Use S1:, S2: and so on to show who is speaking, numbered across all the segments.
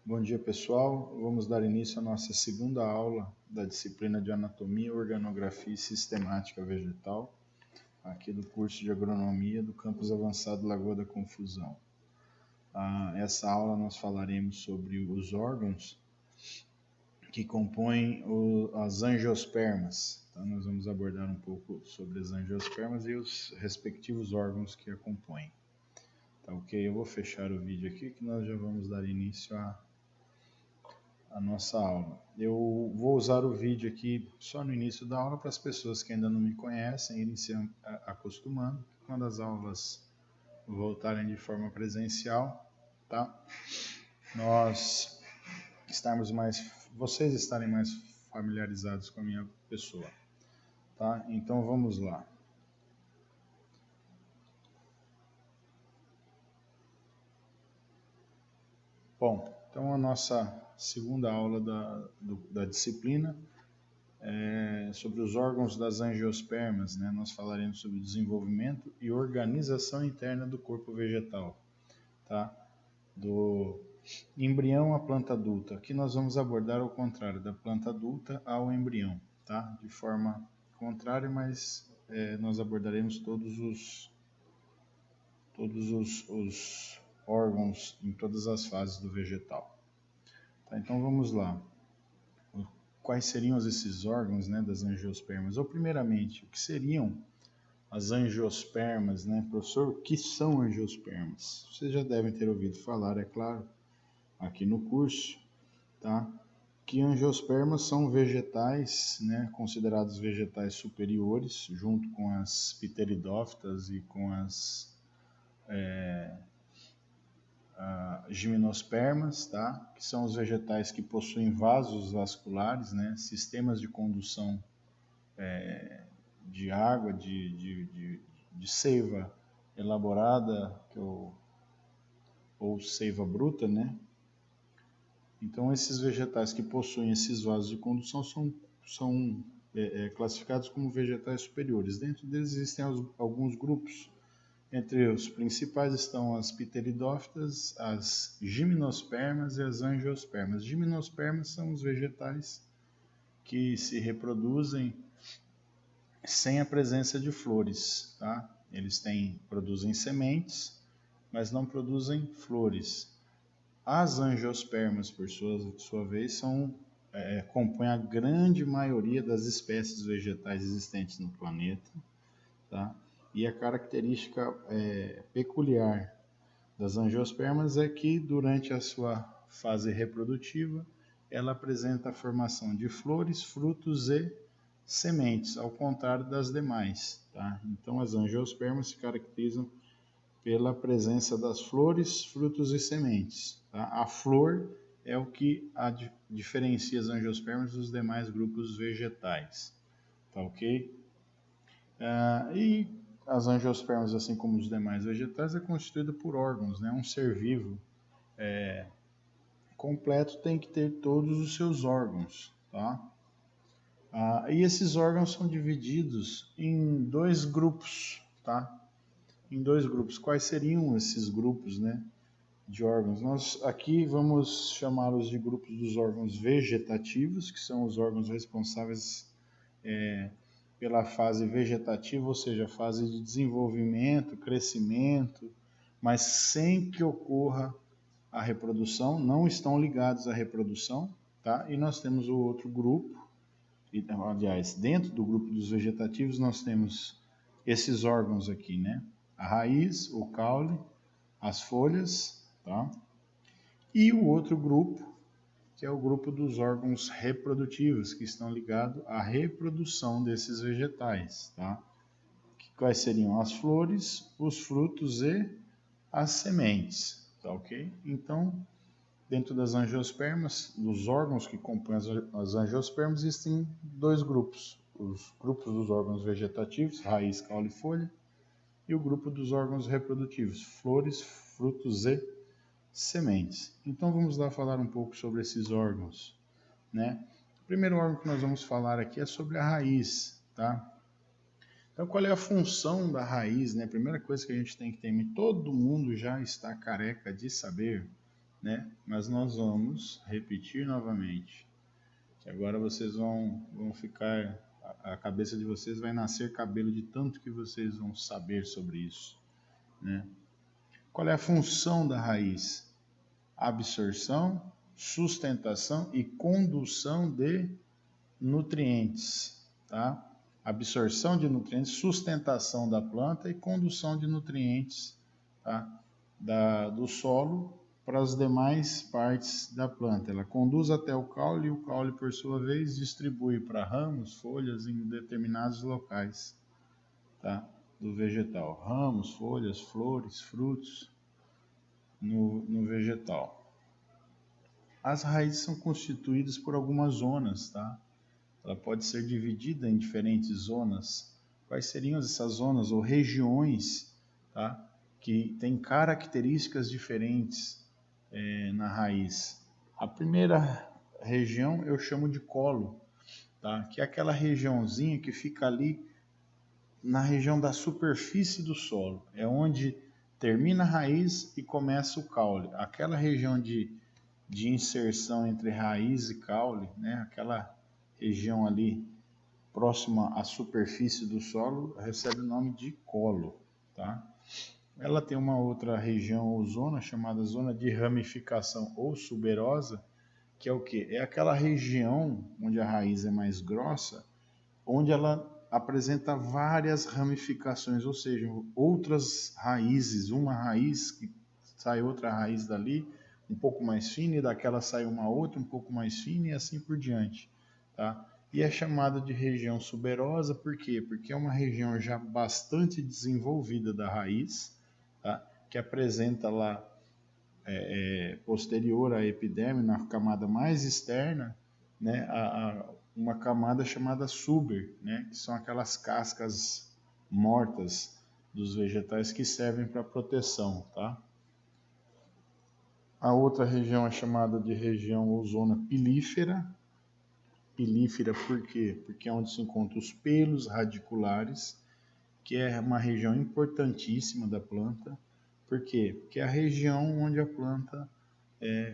S1: Bom dia, pessoal. Vamos dar início à nossa segunda aula da disciplina de Anatomia, Organografia e Sistemática Vegetal, aqui do curso de Agronomia do Campus Avançado Lagoa da Confusão. Essa aula nós falaremos sobre os órgãos que compõem as angiospermas. Então, nós vamos abordar um pouco sobre as angiospermas e os respectivos órgãos que a compõem. Tá ok? Eu vou fechar o vídeo aqui que nós já vamos dar início a nossa aula. Eu vou usar o vídeo aqui só no início da aula para as pessoas que ainda não me conhecem irem se acostumando. Quando as aulas voltarem de forma presencial, tá? Vocês estarem mais familiarizados com a minha pessoa, tá? Então vamos lá. Bom, então a nossa segunda aula da disciplina é sobre os órgãos das angiospermas, né? Nós falaremos sobre o desenvolvimento e organização interna do corpo vegetal, tá? Do embrião à planta adulta. Aqui nós vamos abordar o contrário, da planta adulta ao embrião, tá? De forma contrária, mas nós abordaremos todos os órgãos em todas as fases do vegetal. Tá, então vamos lá. Quais seriam esses órgãos, né, das angiospermas? Ou primeiramente, o que seriam as angiospermas, né? Professor, o que são angiospermas? Vocês já devem ter ouvido falar, é claro, aqui no curso, tá? Que angiospermas são vegetais, né, considerados vegetais superiores, junto com as pteridófitas e com as gimnospermas, tá? Que são os vegetais que possuem vasos vasculares, né? Sistemas de condução de água, de seiva elaborada ou seiva bruta, né? Então, esses vegetais que possuem esses vasos de condução são classificados como vegetais superiores. Dentro deles existem alguns grupos. Entre os principais estão as pteridófitas, as gimnospermas e as angiospermas. Gimnospermas são os vegetais que se reproduzem sem a presença de flores, tá? Eles produzem sementes, mas não produzem flores. As angiospermas, por sua vez, compõem a grande maioria das espécies vegetais existentes no planeta, tá? E a característica peculiar das angiospermas é que durante a sua fase reprodutiva ela apresenta a formação de flores, frutos e sementes, ao contrário das demais, tá? Então as angiospermas se caracterizam pela presença das flores, frutos e sementes, tá? A flor é o que diferencia as angiospermas dos demais grupos vegetais, tá ok? E as angiospermas, assim como os demais vegetais, é constituída por órgãos, né? Um ser vivo completo tem que ter todos os seus órgãos, tá? E esses órgãos são divididos em dois grupos, tá? Em dois grupos. Quais seriam esses grupos, né, de órgãos? Nós aqui vamos chamá-los de grupos dos órgãos vegetativos, que são os órgãos responsáveis pela fase vegetativa, ou seja, a fase de desenvolvimento, crescimento, mas sem que ocorra a reprodução, não estão ligados à reprodução, tá? E nós temos o outro grupo, aliás, dentro do grupo dos vegetativos nós temos esses órgãos aqui, né? A raiz, o caule, as folhas, tá? E o outro grupo, que é o grupo dos órgãos reprodutivos, que estão ligados à reprodução desses vegetais, tá? Quais seriam as flores, os frutos e as sementes, tá ok? Então, dentro das angiospermas, dos órgãos que compõem as angiospermas, existem dois grupos. Os grupos dos órgãos vegetativos, raiz, caule e folha, e o grupo dos órgãos reprodutivos, flores, frutos e sementes. Então vamos lá falar um pouco sobre esses órgãos, né? O primeiro órgão que nós vamos falar aqui é sobre a raiz, tá? Então qual é a função da raiz, né? A primeira coisa que a gente tem que ter em mente, todo mundo já está careca de saber né? Mas nós vamos repetir novamente, que agora vocês vão ficar, a cabeça de vocês vai nascer cabelo de tanto que vocês vão saber sobre isso, né? Qual é a função da raiz? Absorção, sustentação e condução de nutrientes, tá? Absorção de nutrientes, sustentação da planta e condução de nutrientes, tá? Do solo para as demais partes da planta. Ela conduz até o caule e o caule, por sua vez, distribui para ramos, folhas em determinados locais, tá? Do vegetal. Ramos, folhas, flores, frutos no vegetal. As raízes são constituídas por algumas zonas, tá? Ela pode ser dividida em diferentes zonas. Quais seriam essas zonas ou regiões, tá? Que têm características diferentes na raiz? A primeira região eu chamo de colo, tá? Que é aquela regiãozinha que fica ali na região da superfície do solo. É onde termina a raiz e começa o caule. Aquela região de inserção entre raiz e caule, né? Aquela região ali próxima à superfície do solo recebe o nome de colo, tá? Ela tem uma outra região ou zona chamada zona de ramificação ou suberosa, que é o que? É aquela região onde a raiz é mais grossa, onde ela apresenta várias ramificações, ou seja, outras raízes, uma raiz que sai outra raiz dali, um pouco mais fina, e daquela sai uma outra um pouco mais fina e assim por diante, tá? E é chamada de região suberosa, por quê? Porque é uma região já bastante desenvolvida da raiz, tá? Que apresenta lá, posterior à epiderme, na camada mais externa, né, uma camada chamada suber, né, que são aquelas cascas mortas dos vegetais que servem para proteção, tá? A outra região é chamada de região ou zona pilífera. Pilífera por quê? Porque é onde se encontram os pelos radiculares, que é uma região importantíssima da planta. Por quê? Porque é a região onde a planta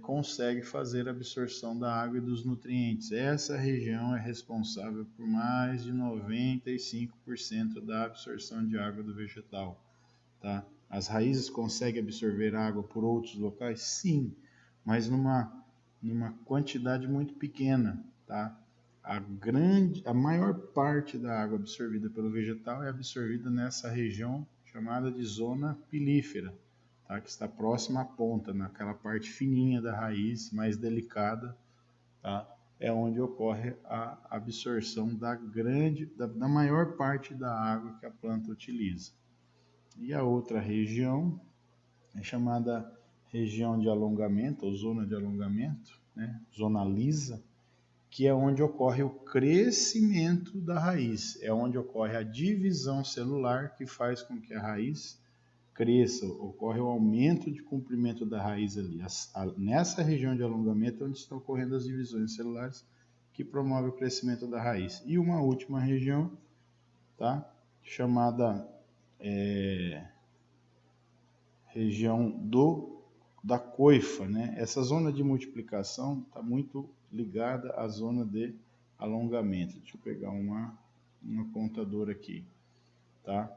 S1: consegue fazer a absorção da água e dos nutrientes. Essa região é responsável por mais de 95% da absorção de água do vegetal, tá? As raízes conseguem absorver água por outros locais? Sim, mas numa quantidade muito pequena, tá? A maior parte da água absorvida pelo vegetal é absorvida nessa região chamada de zona pilífera, tá? Que está próxima à ponta, naquela parte fininha da raiz, mais delicada, tá? É onde ocorre a absorção da maior parte da água que a planta utiliza. E a outra região é chamada região de alongamento, ou zona de alongamento, né? Zona lisa, que é onde ocorre o crescimento da raiz, é onde ocorre a divisão celular que faz com que a raiz cresça, ocorre o aumento de comprimento da raiz ali. Nessa região de alongamento é onde estão ocorrendo as divisões celulares que promove o crescimento da raiz. E uma última região, tá? Chamada região da coifa, né? Essa zona de multiplicação está muito ligada à zona de alongamento. Deixa eu pegar uma contadora aqui, tá?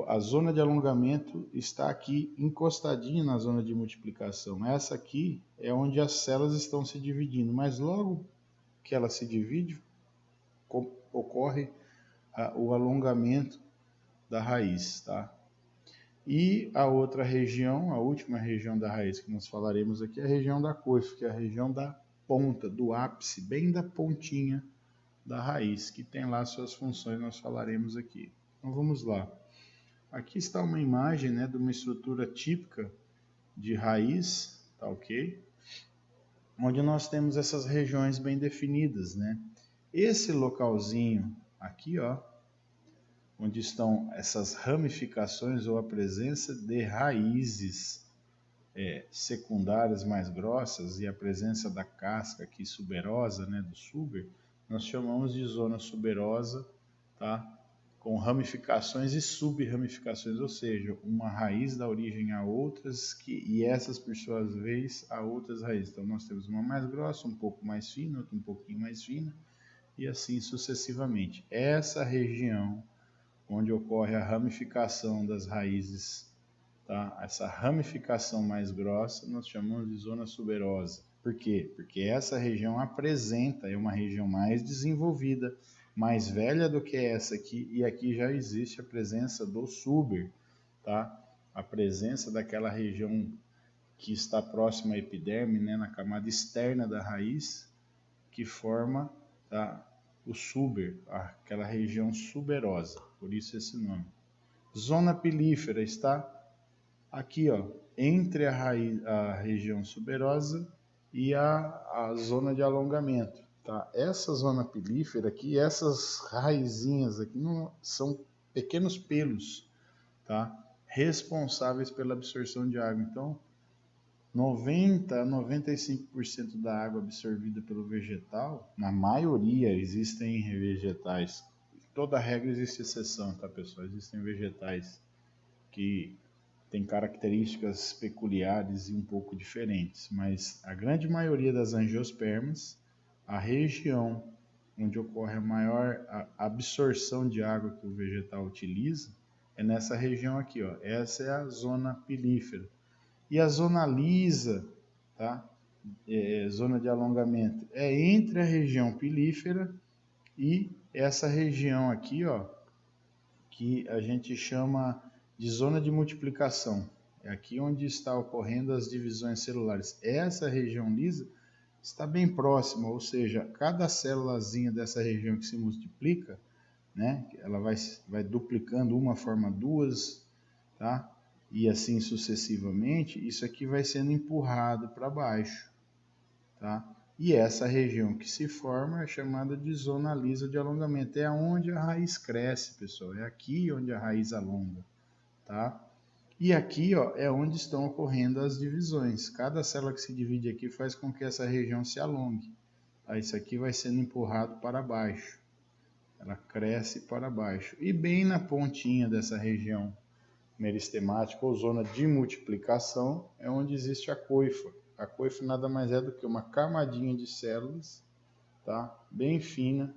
S1: A zona de alongamento está aqui encostadinha na zona de multiplicação. Essa aqui é onde as células estão se dividindo, mas logo que ela se divide, ocorre o alongamento da raiz, tá? E a outra região, a última região da raiz que nós falaremos aqui, é a região da coifa, que é a região da ponta, do ápice, bem da pontinha da raiz, que tem lá suas funções, nós falaremos aqui. Então vamos lá. Aqui está uma imagem, né, de uma estrutura típica de raiz, tá ok? Onde nós temos essas regiões bem definidas, né? Esse localzinho aqui, ó, onde estão essas ramificações ou a presença de raízes secundárias mais grossas e a presença da casca aqui suberosa, né, do suber, nós chamamos de zona suberosa, tá? com ramificações e sub-ramificações, ou seja, uma raiz dá origem a outras e essas, por sua vez, a outras raízes. Então, nós temos uma mais grossa, um pouco mais fina, outra um pouquinho mais fina, e assim sucessivamente. Essa região onde ocorre a ramificação das raízes, tá? Essa ramificação mais grossa, nós chamamos de zona suberosa. Por quê? Porque essa região é uma região mais desenvolvida, mais velha do que essa aqui, e aqui já existe a presença do suber, tá? A presença daquela região que está próxima à epiderme, né, na camada externa da raiz, que forma, tá, o suber, aquela região suberosa, por isso esse nome. Zona pilífera está aqui, ó, entre a região suberosa e a zona de alongamento. Tá? Essa zona pilífera aqui, essas raizinhas aqui são pequenos pelos, tá? Responsáveis pela absorção de água. Então, 90 a 95% da água absorvida pelo vegetal, na maioria existem vegetais. Toda regra existe exceção, tá, pessoal? Existem vegetais que têm características peculiares e um pouco diferentes, mas a grande maioria das angiospermas, a região onde ocorre a maior absorção de água que o vegetal utiliza, é nessa região aqui, ó. Essa é a zona pilífera. E a zona lisa, tá? Zona de alongamento, é entre a região pilífera e essa região aqui, ó, que a gente chama de zona de multiplicação. É aqui onde está ocorrendo as divisões celulares. Essa região lisa está bem próxima, ou seja, cada célulazinha dessa região que se multiplica, né, ela vai duplicando, uma forma duas, tá? E assim sucessivamente, isso aqui vai sendo empurrado para baixo, tá? E essa região que se forma é chamada de zona lisa de alongamento. É onde a raiz cresce, pessoal. É aqui onde a raiz alonga, tá? E aqui, ó, é onde estão ocorrendo as divisões. Cada célula que se divide aqui faz com que essa região se alongue. Aí isso aqui vai sendo empurrado para baixo. Ela cresce para baixo. E bem na pontinha dessa região meristemática ou zona de multiplicação é onde existe a coifa. A coifa nada mais é do que uma camadinha de células, tá? Bem fina,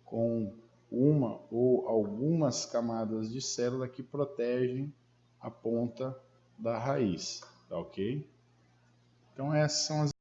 S1: com uma ou algumas camadas de célula que protegem a ponta da raiz, tá ok? Então essas são as